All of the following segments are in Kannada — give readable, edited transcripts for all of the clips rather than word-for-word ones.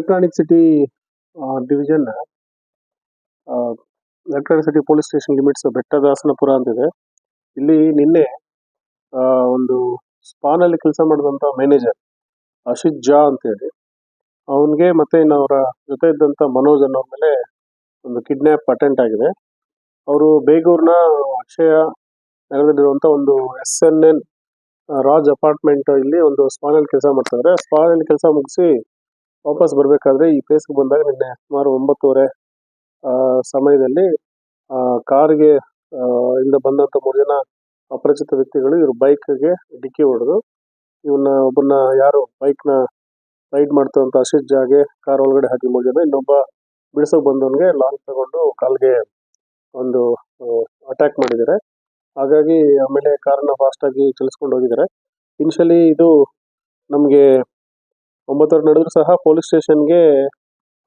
Electronic city division electronic city police station limits Bettadasanapura ಅಂತಿದೆ. ಇಲ್ಲಿ ನಿನ್ನೆ ಒಂದು ಸ್ಪಾನಲ್ಲಿ ಕೆಲಸ ಮಾಡಿದಂಥ ಮ್ಯಾನೇಜರ್ ಅಶಿತ್ ಜಾ ಅಂತ ಹೇಳಿ ಅವನಿಗೆ ಮತ್ತೆ ಅವರ ಜೊತೆ ಇದ್ದಂಥ ಮನೋಜ್ ಅನ್ನೋರ ಮೇಲೆ ಒಂದು ಕಿಡ್ನ್ಯಾಪ್ ಅಟೆಂಪ್ಟ್ ಆಗಿದೆ. ಅವರು ಬೇಗೂರ್ನ ಅಕ್ಷಯ ನಗರದಲ್ಲಿರುವಂಥ ಒಂದು SNN ರಾಜ್ ಅಪಾರ್ಟ್ಮೆಂಟ್ ಇಲ್ಲಿ ಒಂದು ಸ್ಪಾನಲ್ಲಿ ಕೆಲಸ ಮಾಡ್ತಿದ್ದಾರೆ. ಸ್ಪಾನಲ್ಲಿ ಕೆಲಸ ಮುಗಿಸಿ ವಾಪಸ್ ಬರಬೇಕಾದ್ರೆ ಈ ಪ್ಲೇಸ್ಗೆ ಬಂದಾಗ ನಿನ್ನೆ ಸುಮಾರು 9:30 ಸಮಯದಲ್ಲಿ ಕಾರಿಗೆ ಇಂದ ಬಂದಂಥ 3 ಜನ ಅಪರಿಚಿತ ವ್ಯಕ್ತಿಗಳು ಇವ್ರ ಬೈಕ್ಗೆ ಡಿಕ್ಕಿ ಹೊಡೆದು ಒಬ್ಬನ ಯಾರು ಬೈಕ್ನ ರೈಡ್ ಮಾಡ್ತಂತ ಅಶಿತ್ ಜಾಗೆ ಕಾರ್ ಒಳಗಡೆ ಹಾಕಿ 3 ಜನ, ಇನ್ನೊಬ್ಬ ಬಿಡಿಸೋಕೆ ಬಂದವನಿಗೆ ಲಾಂಗ್ ತಗೊಂಡು ಕಾಲ್ಗೆ ಒಂದು ಅಟ್ಯಾಕ್ ಮಾಡಿದ್ದಾರೆ. ಹಾಗಾಗಿ ಆಮೇಲೆ ಕಾರನ್ನ ಫಾಸ್ಟಾಗಿ ಚಲಿಸ್ಕೊಂಡು ಹೋಗಿದ್ದಾರೆ. ಇನಿಷಿಯಲಿ ಇದು ನಮಗೆ 9:30 ನಡೆದ್ರು ಸಹ ಪೊಲೀಸ್ ಸ್ಟೇಷನ್ಗೆ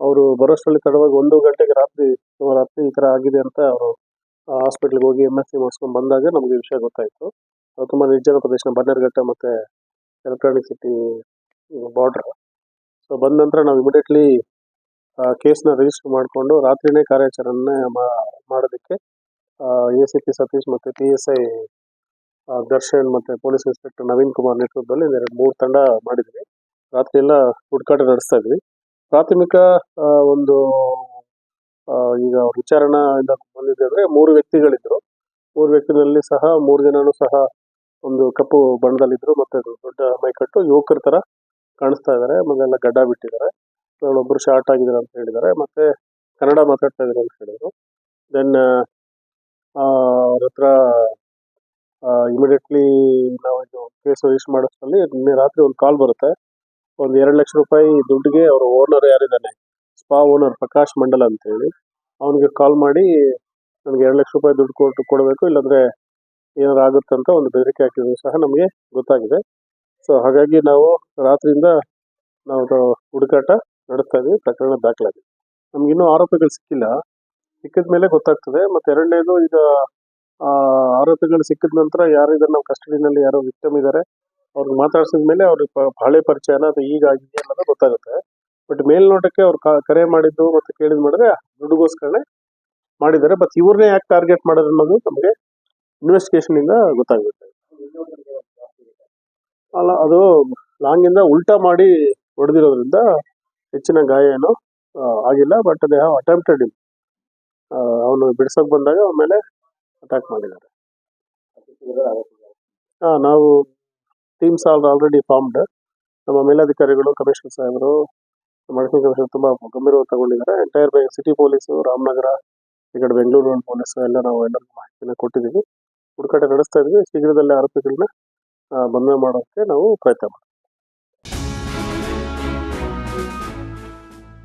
ಅವರು ಬರೋಷ್ಟರಲ್ಲಿ ತಡವಾಗಿ 1 ಗಂಟೆಗೆ ರಾತ್ರಿ ಈ ಥರ ಆಗಿದೆ ಅಂತ ಅವರು ಹಾಸ್ಪಿಟ್ಲಿಗೆ ಹೋಗಿ MSC ಮಾಡಿಸ್ಕೊಂಡು ಬಂದಾಗ ನಮಗೆ ವಿಷಯ ಗೊತ್ತಾಯಿತು. ತುಂಬ ನಿರ್ಜನ ಪ್ರದೇಶ, ಬನ್ನೇರುಘಟ್ಟ ಮತ್ತು ಎಲೆಕ್ಟ್ರಾನಿಕ್ ಸಿಟಿ ಬಾರ್ಡ್ರ್. ಸೊ ಬಂದ ನಂತರ ನಾವು ಇಮಿಡಿಯೇಟ್ಲಿ ಕೇಸ್ನ ರಿಜಿಸ್ಟರ್ ಮಾಡಿಕೊಂಡು ರಾತ್ರಿನೇ ಕಾರ್ಯಾಚರಣೆ ಮಾಡೋದಕ್ಕೆ ACP ಸತೀಶ್ ಮತ್ತು PSI ದರ್ಶನ್ ಮತ್ತು ಪೊಲೀಸ್ ಇನ್ಸ್ಪೆಕ್ಟರ್ ನವೀನ್ ಕುಮಾರ್ ನೇತೃತ್ವದಲ್ಲಿ 2-3 ತಂಡ ಮಾಡಿದ್ವಿ. ರಾತ್ರಿ ಎಲ್ಲ ಹುಡುಕಾಟ ನಡೆಸ್ತಾ ಇದ್ವಿ. ಪ್ರಾಥಮಿಕ ಒಂದು ಈಗ ವಿಚಾರಣೆಯಿಂದ ಬಂದಿದೆ ಅಂದರೆ 3 ವ್ಯಕ್ತಿಗಳಿದ್ರು. 3 ವ್ಯಕ್ತಿಗಳಲ್ಲಿ ಸಹ 3 ಜನನೂ ಸಹ ಒಂದು ಕಪ್ಪು ಬಣ್ಣದಲ್ಲಿದ್ದರು ಮತ್ತು ದೊಡ್ಡ ಮೈಕಟ್ಟು ಯುವಕರ ಥರ ಕಾಣಿಸ್ತಾ ಇದ್ದಾರೆ. ಮೊದಲೆಲ್ಲ ಗಡ್ಡ ಬಿಟ್ಟಿದ್ದಾರೆ. ಒಬ್ಬರು ಶಾರ್ಟ್ ಆಗಿದ್ದಾರೆ ಅಂತ ಹೇಳಿದ್ದಾರೆ. ಮತ್ತು ಕನ್ನಡ ಮಾತಾಡ್ತಾ ಇದ್ದಾರೆ ಅಂತ ಹೇಳಿದರು. ದೆನ್ ಅವ್ರ ಹತ್ರ ಇಮಿಡಿಯೇಟ್ಲಿ ನಾವು ಇದು ಕೇಸ್ ರಿಜಿಸ್ಟರ್ ಮಾಡೋಷ್ಟರಲ್ಲಿ ನಿನ್ನೆ ರಾತ್ರಿ ಒಂದು ಕಾಲ್ ಬರುತ್ತೆ. ಒಂದು 2 ಲಕ್ಷ ರೂಪಾಯಿ ದುಡ್ಡಿಗೆ ಅವರ ಓನರ್ ಯಾರಿದ್ದಾನೆ, ಸ್ಪಾ ಓನರ್ ಪ್ರಕಾಶ್ ಮಂಡಲ್ ಅಂತೇಳಿ, ಅವನಿಗೆ ಕಾಲ್ ಮಾಡಿ ನನಗೆ 2 ಲಕ್ಷ ರೂಪಾಯಿ ದುಡ್ಡು ಕೊಡಬೇಕು, ಇಲ್ಲಾಂದರೆ ಏನಾರು ಆಗುತ್ತೆ ಅಂತ ಒಂದು ಬೆದರಿಕೆ ಹಾಕಿದ್ರು ಸಹ ನಮಗೆ ಗೊತ್ತಾಗಿದೆ. ಸೊ ಹಾಗಾಗಿ ನಾವು ರಾತ್ರಿಯಿಂದ ನಾವು ಹುಡುಕಾಟ ನಡೆಸ್ತಾ ಇದ್ವಿ. ಪ್ರಕರಣ ದಾಖಲಾಗಿದೆ. ನಮಗಿನ್ನೂ ಆರೋಪಿಗಳು ಸಿಕ್ಕಿಲ್ಲ. ಸಿಕ್ಕಿದ ಮೇಲೆ ಗೊತ್ತಾಗ್ತದೆ. ಮತ್ತು ಎರಡನೇದು, ಈಗ ಆರೋಪಿಗಳು ಸಿಕ್ಕಿದ ನಂತರ ಯಾರು ಇದನ್ನು ನಾವು ಕಸ್ಟಡಿನಲ್ಲಿ ಯಾರೋ ವಿಕ್ಟಿಮ್ ಇದ್ದಾರೆ ಅವ್ರಿಗೆ ಮಾತಾಡ್ಸಿದ ಮೇಲೆ ಅವ್ರಿಗೆ ಹಳೆ ಪರಿಚಯನ ಅದು ಈಗ ಆಗಿದೆ ಅನ್ನೋದು ಗೊತ್ತಾಗುತ್ತೆ. ಬಟ್ ಮೇಲ್ನೋಟಕ್ಕೆ ಅವ್ರು ಕರೆ ಮಾಡಿದ್ದು ಮತ್ತು ಕೇಳಿದ್ ಮಾಡಿದ್ರೆ ದುಡ್ಡುಗೋಸ್ಕರನೇ ಮಾಡಿದ್ದಾರೆ. ಬಟ್ ಇವ್ರನ್ನೇ ಯಾಕೆ ಟಾರ್ಗೆಟ್ ಮಾಡೋದು ಅನ್ನೋದು ನಮಗೆ ಇನ್ವೆಸ್ಟಿಗೇಷನಿಂದ ಗೊತ್ತಾಗುತ್ತೆ. ಅಲ್ಲ, ಅದು ಲಾಂಗಿಂದ ಉಲ್ಟಾ ಮಾಡಿ ಹೊಡೆದಿರೋದ್ರಿಂದ ಹೆಚ್ಚಿನ ಗಾಯ ಏನೋ ಆಗಿಲ್ಲ. But they have attempted it. ಅವನು ಬಿಡಿಸೋಕೆ ಬಂದಾಗ ಅವನ ಮೇಲೆ ಅಟ್ಯಾಕ್ ಮಾಡಿದ್ದಾರೆ. ನಾವು ಟೀಮ್ಸ್ ಆಲ್ರೆಡಿ ಫಾರ್ಮ್ಡ್. ನಮ್ಮ ಮೇಲಾಧಿಕಾರಿಗಳು, ಕಮಿಷನರ್ ಸಾಹೇಬರು, ಅಡಿಷನಲ್ ಕಮಿಷನರ್ ತುಂಬ ಗಂಭೀರವಾಗಿ ತಗೊಂಡಿದ್ದಾರೆ. ಎಂಟೈರ್ ಸಿಟಿ ಪೊಲೀಸು, ರಾಮನಗರ, ಈ ಕಡೆ ಬೆಂಗಳೂರು ಪೊಲೀಸು ಎಲ್ಲ ನಾವು ಎಲ್ಲರಿಗೂ ಮಾಹಿತಿನ ಕೊಟ್ಟಿದ್ದೀವಿ. ಹುಡುಕಾಟ ನಡೆಸ್ತಾ ಇದ್ವಿ. ಶೀಘ್ರದಲ್ಲೇ ಆರೋಪಿಗಳನ್ನ ಬಂಧನ ಮಾಡೋಕ್ಕೆ ನಾವು ಪ್ರಯತ್ನ ಮಾಡ್ತೀವಿ.